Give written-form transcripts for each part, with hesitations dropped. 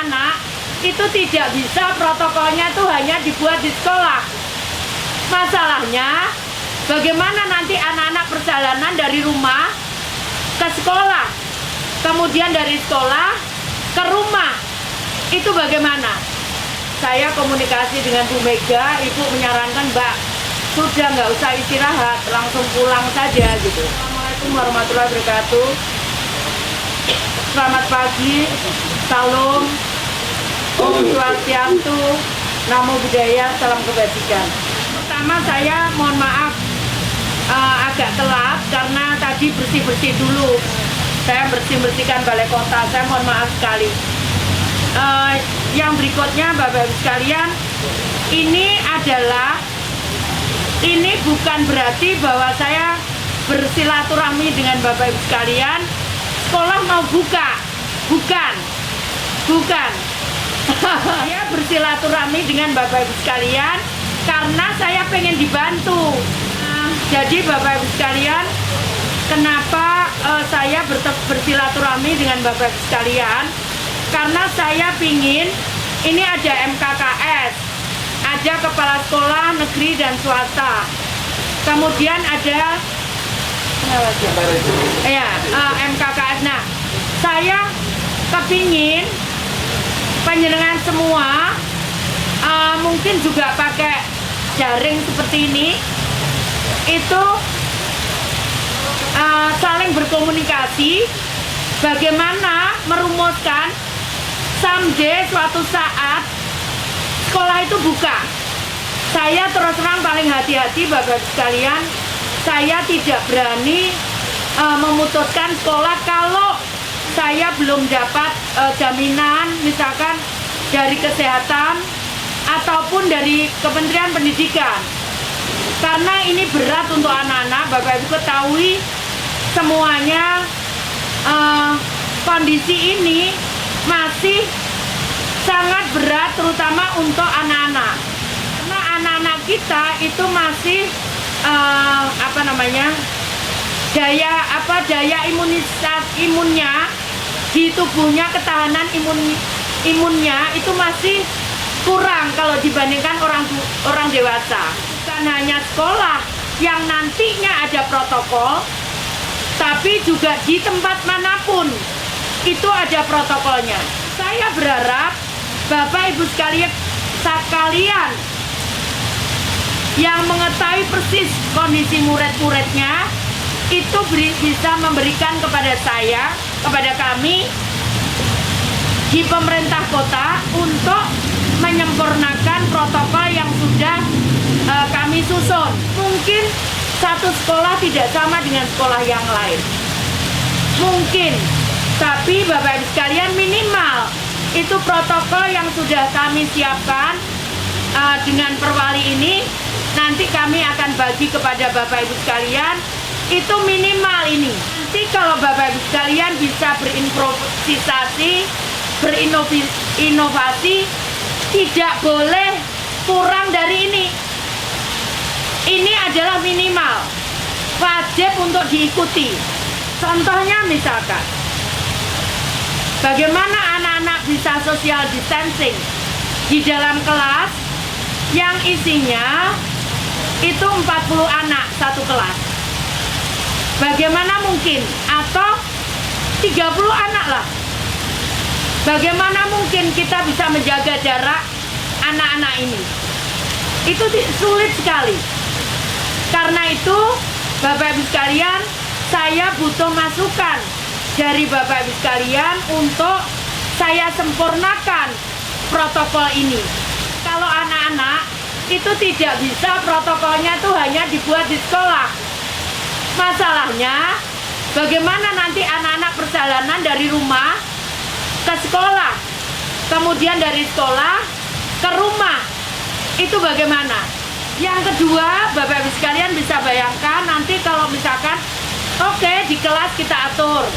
anak-anak itu tidak bisa protokolnya tuh hanya dibuat di sekolah. Masalahnya, bagaimana nanti anak-anak perjalanan dari rumah ke sekolah, kemudian dari sekolah ke rumah, itu bagaimana? Saya komunikasi dengan Bu Mega, Ibu menyarankan, Mbak, sudah nggak usah istirahat, langsung pulang saja gitu. Assalamualaikum warahmatullahi wabarakatuh. Selamat pagi, salam, Om Swastiastu, Namo Buddhaya, salam kebajikan. Pertama saya mohon maaf agak telat karena tadi bersih-bersih dulu. Saya bersihkan balai kota, saya mohon maaf sekali. Yang berikutnya Bapak-Ibu sekalian, ini bukan berarti bahwa saya bersilaturahmi dengan Bapak-Ibu sekalian, sekolah mau buka, bukan. Saya bersilaturahmi dengan Bapak-Ibu sekalian karena saya pengen dibantu. Jadi Bapak-Ibu sekalian, kenapa saya bersilaturahmi dengan Bapak-Ibu sekalian? Karena saya pingin, ini ada MKKS, ada kepala sekolah negeri dan swasta, kemudian ada MKKS. Nah, saya kepingin panjenengan semua mungkin juga pakai jaring seperti ini, itu saling berkomunikasi bagaimana merumuskan someday suatu saat sekolah itu buka. Saya terus terang paling hati-hati Bapak sekalian, saya tidak berani memutuskan sekolah kalau saya belum dapat jaminan misalkan dari kesehatan ataupun dari Kementerian Pendidikan. Karena ini berat untuk anak-anak, Bapak Ibu ketahui semuanya kondisi ini masih sangat berat terutama untuk anak-anak. Karena anak-anak kita itu masih daya imunnya di tubuhnya, ketahanan imunnya itu masih kurang kalau dibandingkan orang dewasa. Bukan hanya sekolah yang nantinya ada protokol, tapi juga di tempat manapun itu ada protokolnya. Saya berharap Bapak Ibu sekalian yang mengetahui persis kondisi murid-muridnya itu bisa memberikan kepada saya, kepada kami di pemerintah kota untuk menyempurnakan protokol yang sudah kami susun. Mungkin satu sekolah tidak sama dengan sekolah yang lain, mungkin, tapi Bapak Ibu sekalian minimal itu protokol yang sudah kami siapkan dengan perwali ini nanti kami akan bagi kepada Bapak Ibu sekalian. Itu minimal ini. Nanti kalau Bapak Ibu sekalian bisa berimprovisasi, berinovasi, tidak boleh kurang dari ini. Ini adalah minimal, wajib untuk diikuti. Contohnya misalkan, bagaimana anak-anak bisa social distancing di dalam kelas yang isinya itu 40 anak satu kelas. Bagaimana mungkin? Atau 30 anak lah. Bagaimana mungkin kita bisa menjaga jarak anak-anak ini? Itu sulit sekali. Karena itu, Bapak Ibu sekalian, saya butuh masukan dari Bapak Ibu sekalian untuk saya sempurnakan protokol ini. Kalau anak-anak itu tidak bisa protokolnya tuh hanya dibuat di sekolah. Masalahnya, bagaimana nanti anak-anak perjalanan dari rumah ke sekolah, kemudian dari sekolah ke rumah, itu bagaimana? Yang kedua, Bapak Ibu sekalian bisa bayangkan nanti kalau misalkan, oke, di kelas kita atur,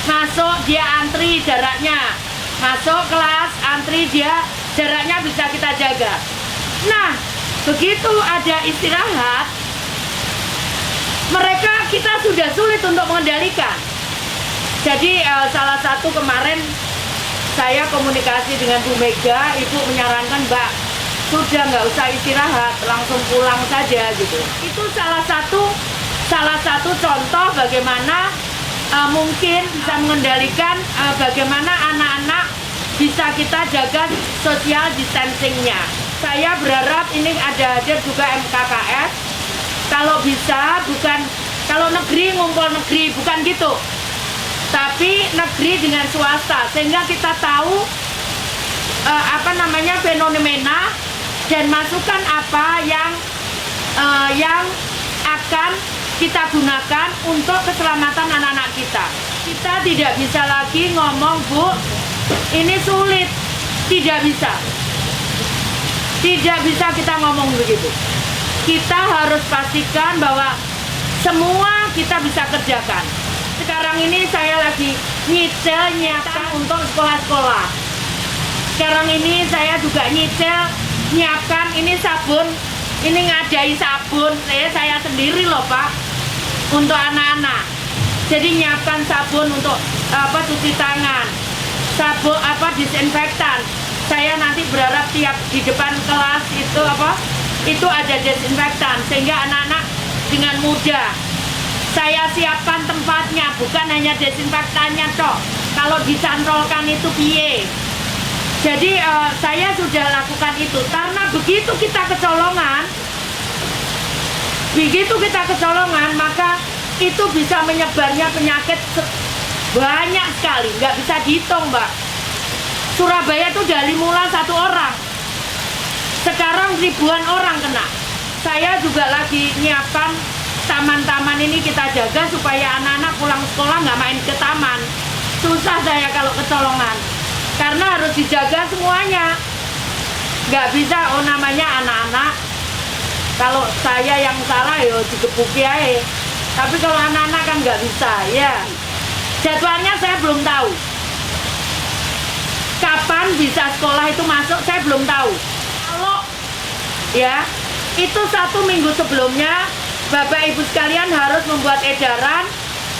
masuk dia antri jaraknya, masuk kelas antri dia jaraknya bisa kita jaga. Nah, begitu ada istirahat, kita sudah sulit untuk mengendalikan. Jadi salah satu kemarin saya komunikasi dengan Bu Mega, Ibu menyarankan, Mbak, sudah nggak usah istirahat, langsung pulang saja gitu. Itu salah satu contoh bagaimana mungkin bisa mengendalikan bagaimana anak-anak bisa kita jaga social distancing-nya. Saya berharap ini ada juga MKKS. Kalau bisa, bukan kalau negeri ngumpul negeri, bukan gitu. Tapi negeri dengan swasta, sehingga kita tahu fenomena dan masukan apa yang akan kita gunakan untuk keselamatan anak-anak kita. Kita tidak bisa lagi ngomong, Bu, ini sulit. Tidak bisa. Tidak bisa kita ngomong begitu. Kita harus pastikan bahwa semua kita bisa kerjakan. Sekarang ini saya lagi nyicil nyiapkan untuk sekolah-sekolah. Sekarang ini saya juga nyicil nyiapkan ini sabun, ini ngadai sabun saya sendiri loh Pak, untuk anak-anak. Jadi nyiapkan sabun untuk cuci tangan, sabun disinfektan. Saya nanti berharap tiap di depan kelas itu ada desinfektan, sehingga anak-anak dengan mudah. Saya siapkan tempatnya, bukan hanya desinfektannya toh. Kalau dicantolkan itu piye. Jadi saya sudah lakukan itu, karena begitu kita kecolongan, maka itu bisa menyebarnya penyakit banyak sekali, nggak bisa dihitung, Mbak. Surabaya itu dari mula 1 orang, sekarang ribuan orang kena. Saya juga lagi nyiapkan taman-taman ini, kita jaga supaya anak-anak pulang sekolah nggak main ke taman. Susah saya kalau kecolongan, karena harus dijaga semuanya. Nggak bisa, namanya anak-anak. Kalau saya yang salah ya digebuki aja. Tapi kalau anak-anak kan nggak bisa, ya. Jadwalnya saya belum tahu. Kapan bisa sekolah itu masuk, saya belum tahu. Kalau ya, itu 1 minggu sebelumnya, Bapak Ibu sekalian harus membuat edaran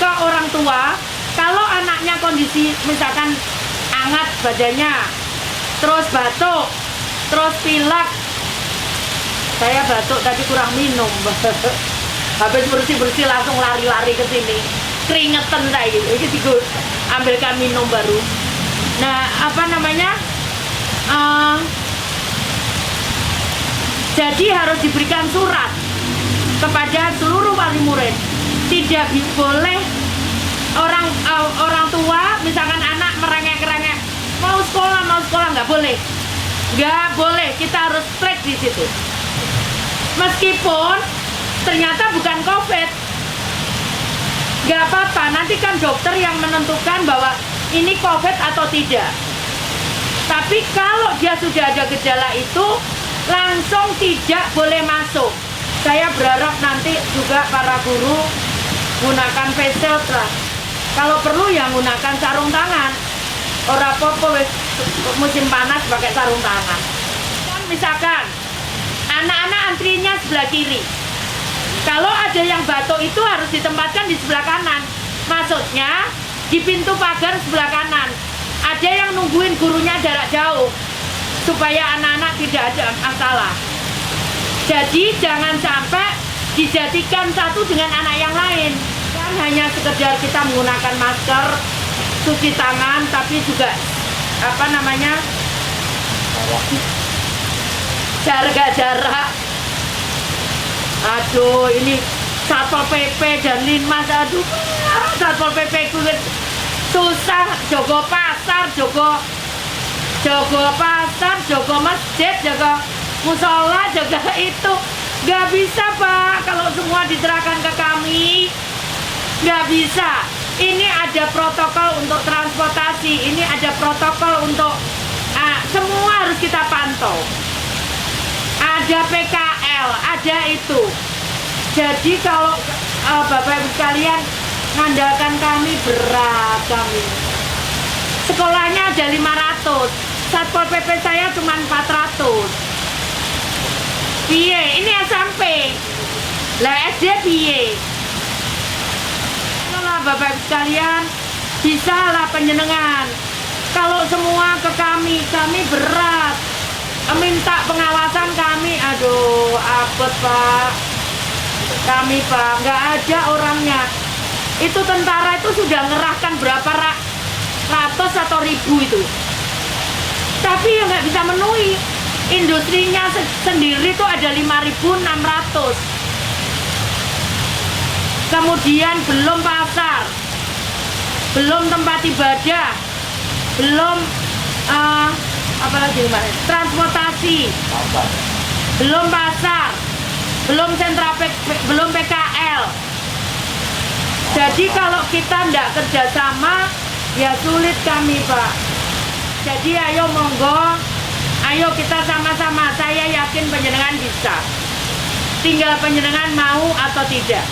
ke orang tua. Kalau anaknya kondisi misalkan hangat badannya, terus batuk, terus pilek. Saya batuk tadi kurang minum. Habis bersih-bersih langsung lari-lari ke sini. Keringetan saya gitu. Ini ambilkan minum baru. Nah, jadi harus diberikan surat kepada seluruh wali murid. Tidak boleh orang tua, misalkan anak merengek-rengek mau sekolah nggak boleh, kita harus strict di situ. Meskipun ternyata bukan COVID, nggak apa-apa, nanti kan dokter yang menentukan bahwa ini COVID atau tidak. Tapi kalau dia sudah ada gejala itu, langsung tidak boleh masuk. Saya berharap nanti juga para guru gunakan face shield lah. Kalau perlu ya gunakan sarung tangan. Ora apa-apa musim panas pakai sarung tangan. Kan misalkan anak-anak antrinya sebelah kiri. Kalau ada yang batuk itu harus ditempatkan di sebelah kanan. Maksudnya di pintu pagar sebelah kanan. Ada yang nungguin gurunya jarak jauh supaya anak-anak tidak ada masalah. Jadi jangan sampai dijadikan satu dengan anak yang lain. Kan hanya sekedar kita menggunakan masker, cuci tangan, tapi juga jarak. Aduh, ini Satpol PP dan Linmas, aduh, Satpol PP itu susah, jogo pasar, jogo masjid, jogo musola, jaga itu. Nggak bisa Pak, kalau semua diserahkan ke kami, nggak bisa. Ini ada protokol untuk transportasi, ini ada protokol untuk semua harus kita pantau. Ada PKL, ada itu. Jadi kalau Bapak Ibu sekalian mengandalkan kami, berat kami. Sekolahnya ada 500, Satpol PP saya cuma 400. Piye, ini SMP. Lah SD piye. Kalau Bapak Ibu sekalian, bisa lah penjenengan. Kalau semua ke kami berat. Minta pengawasan kami, aduh, apes Pak. Kami Pak, nggak ada orangnya. Itu tentara itu sudah ngerahkan berapa ratus atau ribu itu. Tapi ya nggak bisa menuhi. Industrinya sendiri itu ada 5.600. Kemudian belum pasar, belum tempat ibadah, belum apalagi kemarin, transportasi, belum pasar, belum sentra belum PKL. Jadi kalau kita tidak kerjasama, ya sulit kami Pak. Jadi ayo monggo, ayo kita sama-sama. Saya yakin panjenengan bisa. Tinggal panjenengan mau atau tidak.